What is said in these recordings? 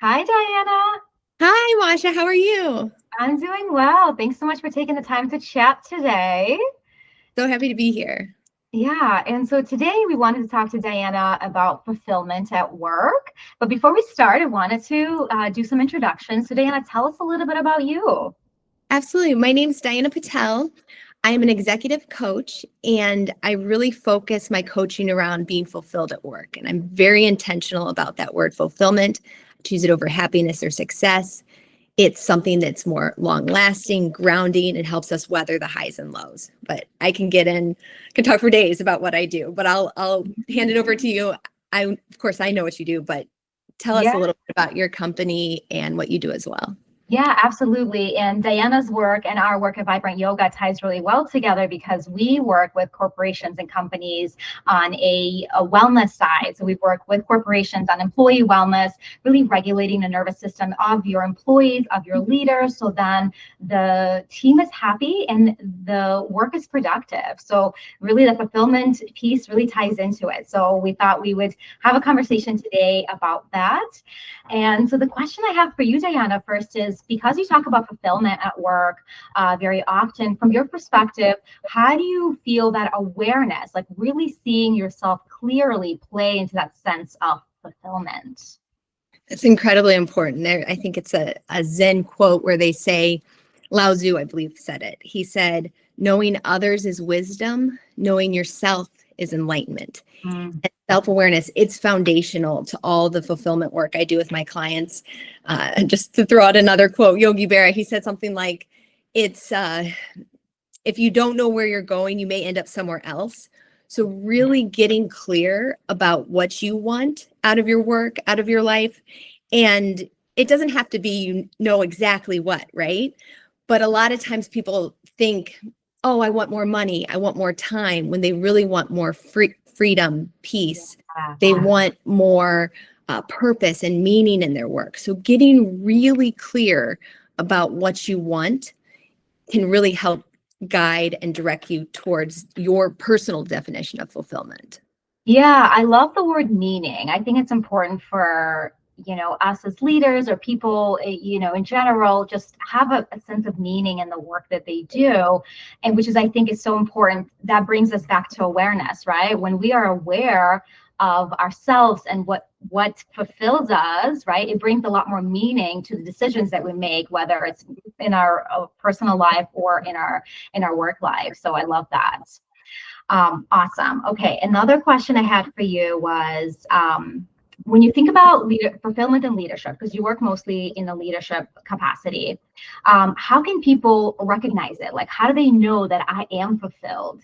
Hi, Diana. Hi, Masha. How are you? I'm doing well. Thanks so much for taking the time to chat today. So happy to be here. Yeah, and so today we wanted to talk to Diana about fulfillment at work. But before we start, I wanted to do some introductions. So, Diana, tell us a little bit about you. Absolutely. My name's Diana Patel. I am an executive coach, and I really focus my coaching around being fulfilled at work. And I'm very intentional about that word fulfillment. I choose it over happiness or success. It's something that's more long lasting, grounding. It helps us weather the highs and lows. But I can talk for days about what I do, but I'll hand it over to you. Of course, I know what you do, but tell us Yeah. a little bit about your company and what you do as well. Yeah, absolutely. And Diana's work and our work at Vibrant Yoga ties really well together because we work with corporations and companies on a wellness side. So we work with corporations on employee wellness, really regulating the nervous system of your employees, of your leaders, so then the team is happy and the work is productive. So really the fulfillment piece really ties into it. So we thought we would have a conversation today about that. And so the question I have for you, Diana, first is because you talk about fulfillment at work very often, from your perspective, how do you feel that awareness, like really seeing yourself clearly, play into that sense of fulfillment? It's incredibly important. I think it's a Zen quote where they say, Lao Tzu, I believe, said it. He said, knowing others is wisdom, knowing yourself is enlightenment. Mm. And self-awareness, it's foundational to all the fulfillment work I do with my clients. Just to throw out another quote, Yogi Berra, he said something like, it's if you don't know where you're going, you may end up somewhere else. So really getting clear about what you want out of your work, out of your life. And it doesn't have to be, you know exactly what, right? But a lot of times people think, oh, I want more money, I want more time, when they really want more freedom, peace. They want more purpose and meaning in their work. So getting really clear about what you want can really help guide and direct you towards your personal definition of fulfillment. Yeah, I love the word meaning. I think it's important for, us as leaders or people, in general, just have a sense of meaning in the work that they do. And which is, I think, is so important. That brings us back to awareness, right? When we are aware of ourselves and what fulfills us, right? It brings a lot more meaning to the decisions that we make, whether it's in our personal life or in our work life. So I love that. Awesome. Okay. Another question I had for you was when you think about fulfillment and leadership, because you work mostly in the leadership capacity, how can people recognize it? Like, how do they know that I am fulfilled?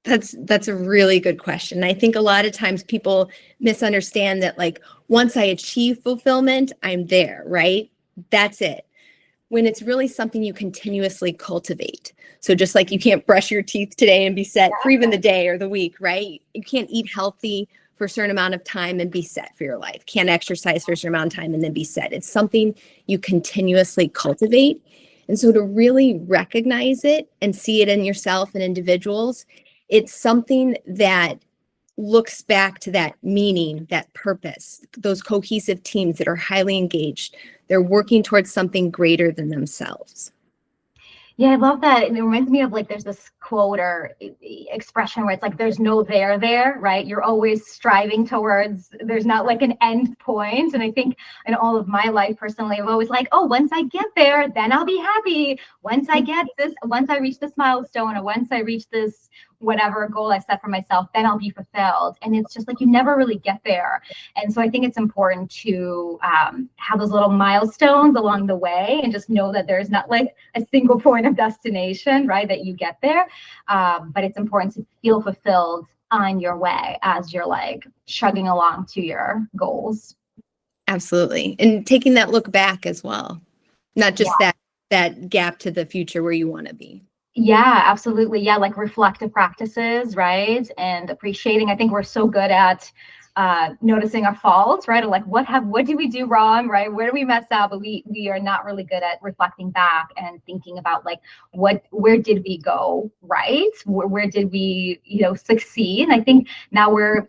That's a really good question. I think a lot of times people misunderstand that, like, once I achieve fulfillment, I'm there, right? That's it. When it's really something you continuously cultivate. So just like you can't brush your teeth today and be set for even the day or the week, right? You can't eat healthy for a certain amount of time and be set for your life. Can't exercise for a certain amount of time and then be set. It's something you continuously cultivate. And so to really recognize it and see it in yourself and individuals, it's something that looks back to that meaning, that purpose, those cohesive teams that are highly engaged. They're working towards something greater than themselves. Yeah, I love that. And it reminds me of like there's this quote or expression where it's like there's no there, right? You're always striving towards, there's not like an end point. And I think in all of my life personally, I'm always like, oh, once I get there, then I'll be happy. Once I get this, once I reach this milestone, or once I reach this whatever goal I set for myself, then I'll be fulfilled. And it's just like you never really get there. And so I think it's important to have those little milestones along the way and just know that there's not like a single point of destination, right, that you get there. But it's important to feel fulfilled on your way as you're like chugging along to your goals. Absolutely. And taking that look back as well, not Yeah. just that gap to the future where you want to be. Yeah, absolutely. Yeah, like reflective practices, right? And appreciating. I think we're so good at noticing our faults, right? Or like what did we do wrong, right? Where do we mess up? But we are not really good at reflecting back and thinking about like where did we go right? Where did we, succeed? And I think now we're,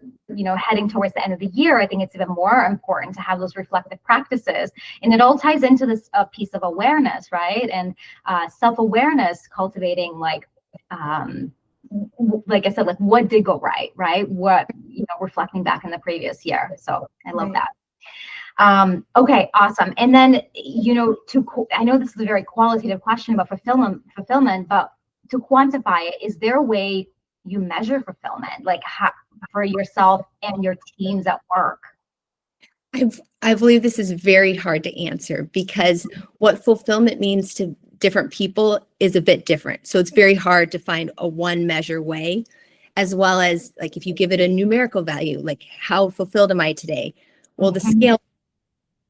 heading towards the end of the year. I think it's even more important to have those reflective practices, and it all ties into this piece of awareness, right? And self-awareness, cultivating like I said, like what did go right? What, reflecting back in the previous year. So I love that. Okay, awesome. And then, I know this is a very qualitative question about fulfillment, but to quantify it, is there a way you measure fulfillment, like for yourself and your teams at work? I believe this is very hard to answer because what fulfillment means to different people is a bit different. So it's very hard to find a one measure way, as well as like if you give it a numerical value, like how fulfilled am I today? Well, the scale,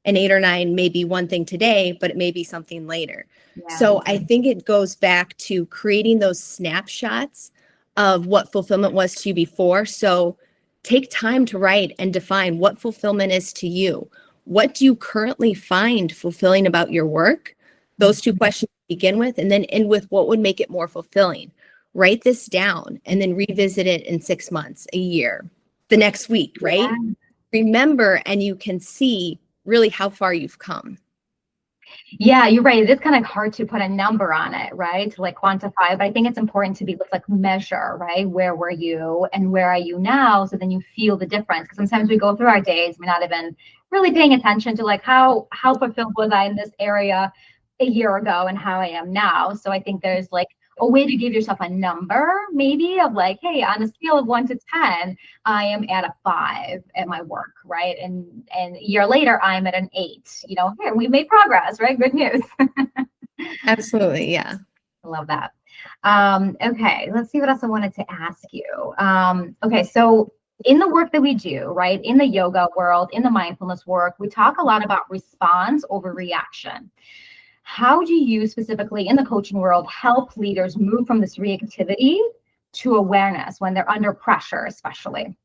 an 8 or 9 may be one thing today, but it may be something later. Yeah. So I think it goes back to creating those snapshots of what fulfillment was to you before. So take time to write and define what fulfillment is to you. What do you currently find fulfilling about your work? Those two questions to begin with, and then end with what would make it more fulfilling. Write this down and then revisit it in 6 months, a year, the next week, right? Yeah. Remember, and you can see really how far you've come. Yeah, you're right. It is kind of hard to put a number on it, right? To like quantify, but I think it's important to be like measure, right? Where were you and where are you now? So then you feel the difference. Because sometimes we go through our days, we're not even really paying attention to like how fulfilled was I in this area a year ago and how I am now. So I think there's like a way to give yourself a number, maybe of like, hey, on a scale of 1 to 10, I am at a 5 at my work, right? And a year later, I'm at an 8. Here we made progress, right? Good news. Absolutely, yeah. I love that. Okay, let's see what else I wanted to ask you. Okay, so in the work that we do, right, in the yoga world, in the mindfulness work, we talk a lot about response over reaction. How do you specifically in the coaching world help leaders move from this reactivity to awareness when they're under pressure, especially?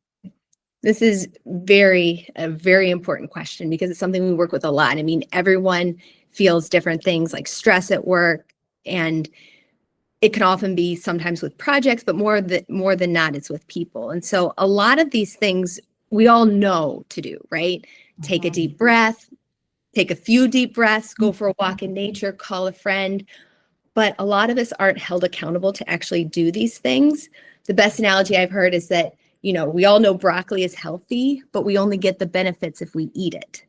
This is a very important question because it's something we work with a lot. I mean, everyone feels different things like stress at work, and it can often be sometimes with projects, but more than not, it's with people. And so a lot of these things we all know to do, right? Take a deep breath. Take a few deep breaths, go for a walk in nature, call a friend. But a lot of us aren't held accountable to actually do these things. The best analogy I've heard is that, we all know broccoli is healthy, but we only get the benefits if we eat it.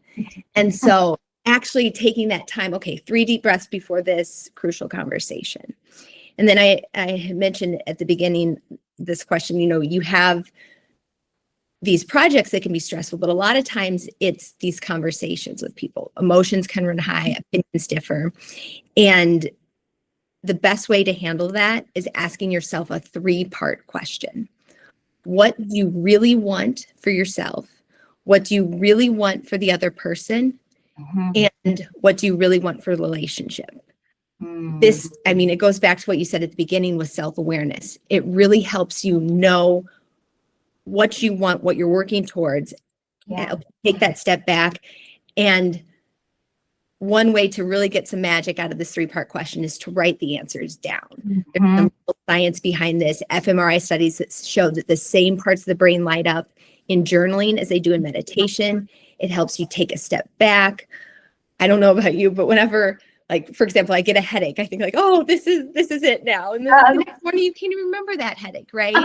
And so actually taking that time, okay, 3 deep breaths before this crucial conversation. And then I had mentioned at the beginning this question, you have these projects that can be stressful, but a lot of times it's these conversations with people. Emotions can run high, opinions differ. And the best way to handle that is asking yourself a 3-part question. What do you really want for yourself? What do you really want for the other person? And what do you really want for the relationship? It goes back to what you said at the beginning with self-awareness. It really helps you know what you want, what you're working towards. Yeah. Take that step back. And one way to really get some magic out of this 3-part question is to write the answers down. There's some science behind this. fMRI studies that show that the same parts of the brain light up in journaling as they do in meditation. It helps you take a step back. I don't know about you, but whenever, like, for example, I get a headache, I think like, oh, this is it now. And then the next morning you can't even remember that headache, right?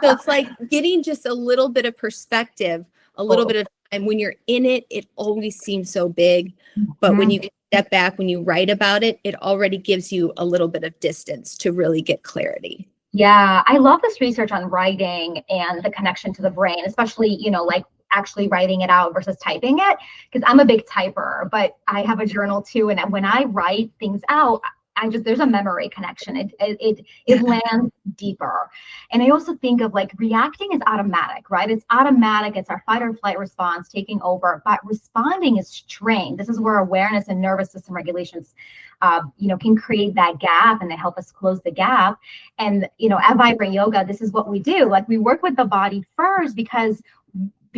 So it's like getting just a little bit of perspective, a little bit of time. When you're in it, it always seems so big. But when you step back, when you write about it, it already gives you a little bit of distance to really get clarity. Yeah, I love this research on writing and the connection to the brain, especially, like actually writing it out versus typing it, because I'm a big typer, but I have a journal too. And when I write things out, there's a memory connection. It lands deeper. And I also think of like reacting is automatic, right? It's automatic. It's our fight or flight response taking over, but responding is trained. This is where awareness and nervous system regulations, can create that gap, and they help us close the gap. And, at Vibrant Yoga, this is what we do. Like we work with the body first because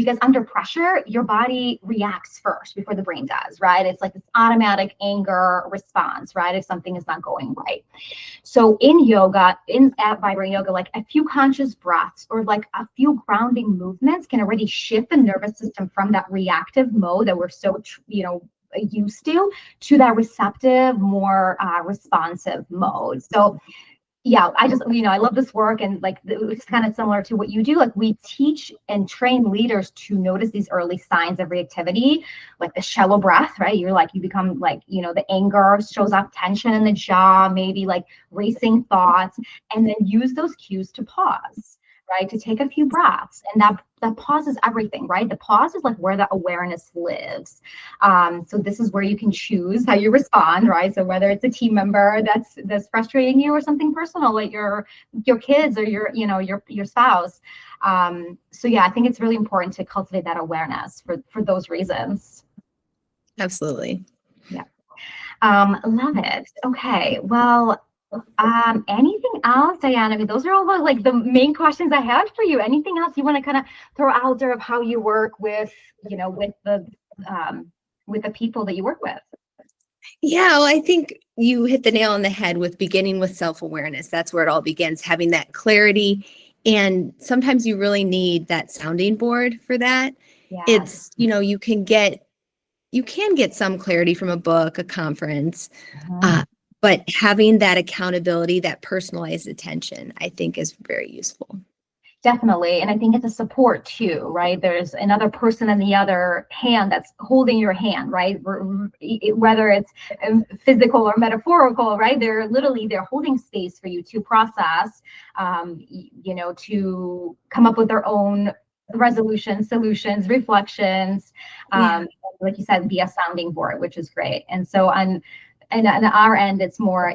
because under pressure, your body reacts first before the brain does, right? It's like this automatic anger response, right? If something is not going right. So in yoga, at vibrant yoga, like a few conscious breaths or like a few grounding movements can already shift the nervous system from that reactive mode that we're so, used to that receptive, more responsive mode. So yeah, I just, I love this work, and like it's kind of similar to what you do. Like we teach and train leaders to notice these early signs of reactivity, like the shallow breath, right? You become like, the anger shows up, tension in the jaw, maybe like racing thoughts, and then use those cues to pause, right? To take a few breaths. And that pause is everything, right? The pause is like where the awareness lives. So this is where you can choose how you respond, right? So whether it's a team member that's frustrating you, or something personal like your kids or your spouse. So yeah, I think it's really important to cultivate that awareness for those reasons. Absolutely. Yeah. Love it. Okay. Well, anything else, Diana? I mean, those are all the main questions I had for you. Anything else you want to kind of throw out there of how you work with, with the people that you work with? Yeah, well, I think you hit the nail on the head with beginning with self-awareness. That's where it all begins, having that clarity. And sometimes you really need that sounding board for that. Yeah. It's, you can get some clarity from a book, a conference, but having that accountability, that personalized attention, I think is very useful. Definitely. And I think it's a support too, right? There's another person in the other hand that's holding your hand, right? Whether it's physical or metaphorical, right? They're holding space for you to process, to come up with their own resolutions, solutions, reflections. Like you said, be a sounding board, which is great. And so and on our end, it's more,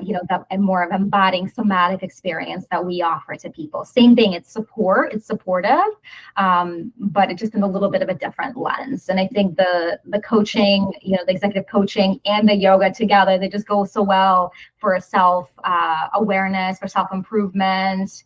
more of embodying somatic experience that we offer to people. Same thing, it's supportive, but it's just in a little bit of a different lens. And I think the coaching, the executive coaching and the yoga together, they just go so well for self awareness, for self-improvement. So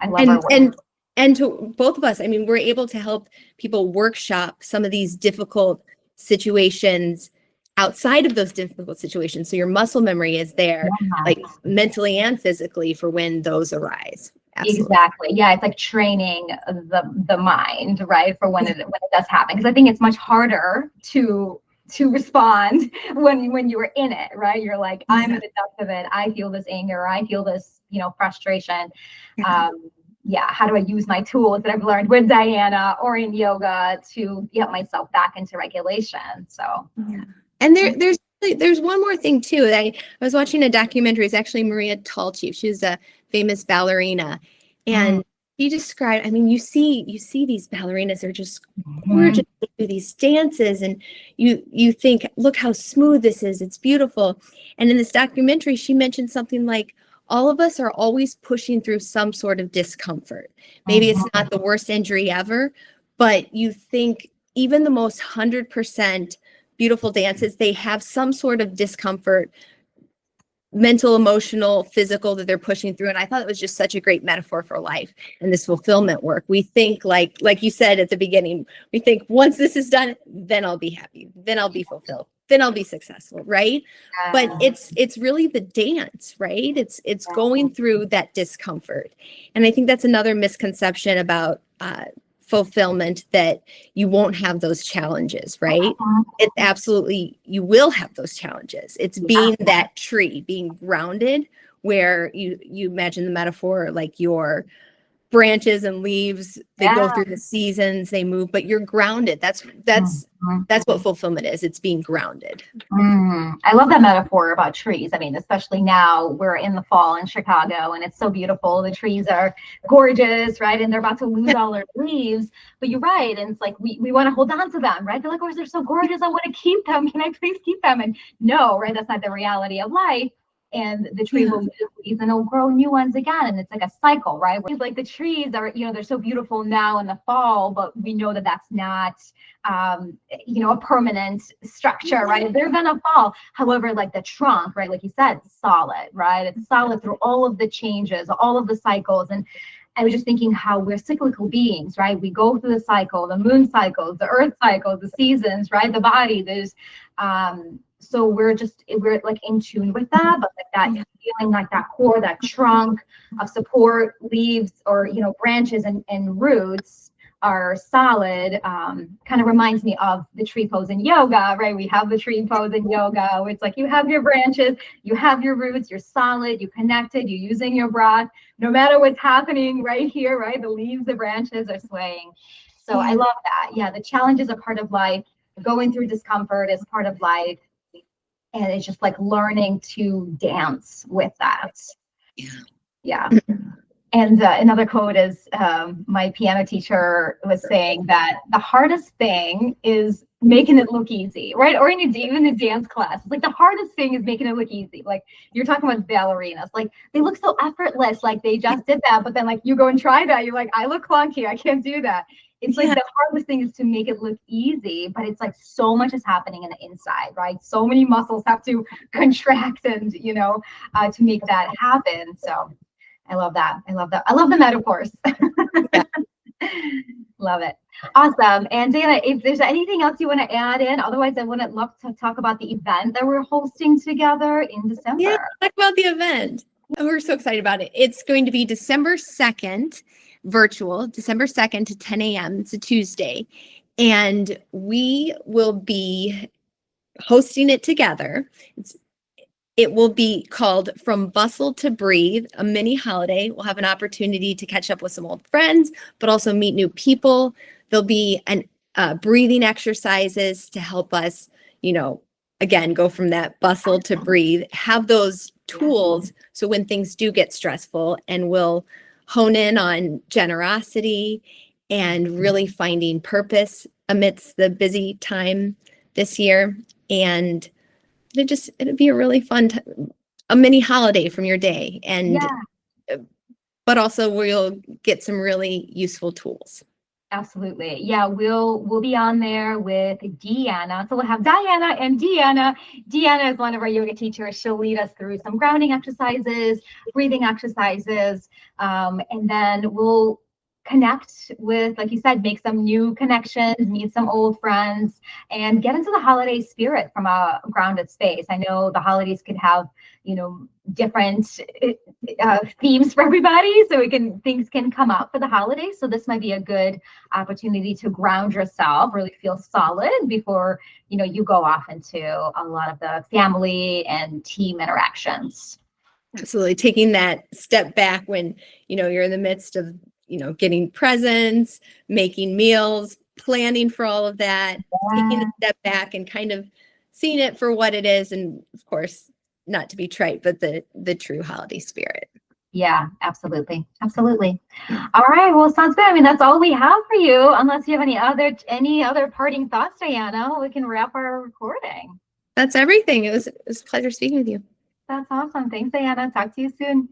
I love our work. And to both of us, I mean, we're able to help people workshop some of these difficult situations outside of those difficult situations. So your muscle memory is there, like mentally and physically, for when those arise. Absolutely. Exactly. Yeah, it's like training the mind, right, for when it does happen. Because I think it's much harder to respond when you're in it, right? You're like, I'm in the depth of it. I feel this anger. I feel this, frustration. How do I use my tools that I've learned with Diana or in yoga to get myself back into regulation? So and there's one more thing too. I was watching a documentary. It's actually Maria Talchi. She's a famous ballerina, and she described, I mean, you see these ballerinas are just gorgeous. They do these dances, and you think, look how smooth this is. It's beautiful. And in this documentary, she mentioned something like, all of us are always pushing through some sort of discomfort. Maybe it's not the worst injury ever, but you think even the most 100% beautiful dances, they have some sort of discomfort, mental, emotional, physical, that they're pushing through. And I thought it was just such a great metaphor for life and this fulfillment work. We think like you said at the beginning, we think once this is done, then I'll be happy, then I'll be fulfilled, then I'll be successful, right? But it's really the dance, right? It's going through that discomfort. And I think that's another misconception about fulfillment, that you won't have those challenges, right? It's absolutely, you will have those challenges. It's being that tree, being grounded, where you imagine the metaphor, like your branches and leaves, they go through the seasons, they move, but you're grounded. That's what fulfillment is. It's being grounded. I love that metaphor about trees. I mean, especially now we're in the fall in Chicago and it's so beautiful. The trees are gorgeous, right? And they're about to lose all their leaves. But you're right. And it's like we want to hold on to them, right? They're like, oh, they're so gorgeous. I want to keep them. Can I please keep them? And no, right? That's not the reality of life. And the tree will lose leaves and it'll grow new ones again. And it's like a cycle, right? Like the trees are, they're so beautiful now in the fall, but we know that that's not, a permanent structure, right? They're going to fall. However, like the trunk, right? Like you said, solid, right? It's solid through all of the changes, all of the cycles. And I was just thinking how we're cyclical beings, right? We go through the cycle, the moon cycles, the earth cycles, the seasons, right? The body, there's so we're like in tune with that, but like that feeling like that core, that trunk of support, leaves or branches and roots are solid. Kind of reminds me of the tree pose in yoga, right? We have the tree pose in yoga. It's like you have your branches, you have your roots, you're solid, you connected, you're using your breath, no matter what's happening right here, right? The leaves, the branches are swaying. So I love that. Yeah, the challenges are part of life. Going through discomfort is part of life. And it's just like learning to dance with that. Yeah. And another quote is my piano teacher was saying that the hardest thing is making it look easy, right? Or even in dance class, it's like the hardest thing is making it look easy. Like you're talking about ballerinas, like they look so effortless, like they just did that, but then like you go and try that, you're like, I look clunky, I can't do that. It's like the hardest thing is to make it look easy, but it's like so much is happening in the inside, right? So many muscles have to contract and to make that happen. So I love that. I love that. I love the metaphors. Love it. Awesome. And Diana, if there's anything else you want to add in, otherwise I would love to talk about the event that we're hosting together in December. Yeah, talk about the event. We're so excited about it. It's going to be December 2nd, virtual, December 2nd to 10 a.m. It's a Tuesday. And we will be hosting it together. It will be called From Bustle to Breathe, a mini holiday. We'll have an opportunity to catch up with some old friends, but also meet new people. There'll be breathing exercises to help us, again, go from that bustle to breathe, have those tools. So when things do get stressful, and we'll hone in on generosity and really finding purpose amidst the busy time this year. And it'd be a really fun a mini holiday from your day, and but also we'll get some really useful tools. Absolutely. Yeah, we'll be on there with Deanna. So we'll have Diana and Deanna. Deanna is one of our yoga teachers. She'll lead us through some grounding exercises, breathing exercises, and then we'll connect with, like you said, make some new connections, meet some old friends, and get into the holiday spirit from a grounded space. I know the holidays could have, different themes for everybody, so things can come up for the holidays. So this might be a good opportunity to ground yourself, really feel solid before you go off into a lot of the family and team interactions. Absolutely, taking that step back when you're in the midst of getting presents, making meals, planning for all of that, taking a step back and kind of seeing it for what it is, and of course, not to be trite, but the true holiday spirit. Yeah, absolutely. Absolutely. All right. Well, sounds good. I mean, that's all we have for you, unless you have any other parting thoughts, Diana. We can wrap our recording. That's everything. It was a pleasure speaking with you. That's awesome. Thanks, Diana. Talk to you soon.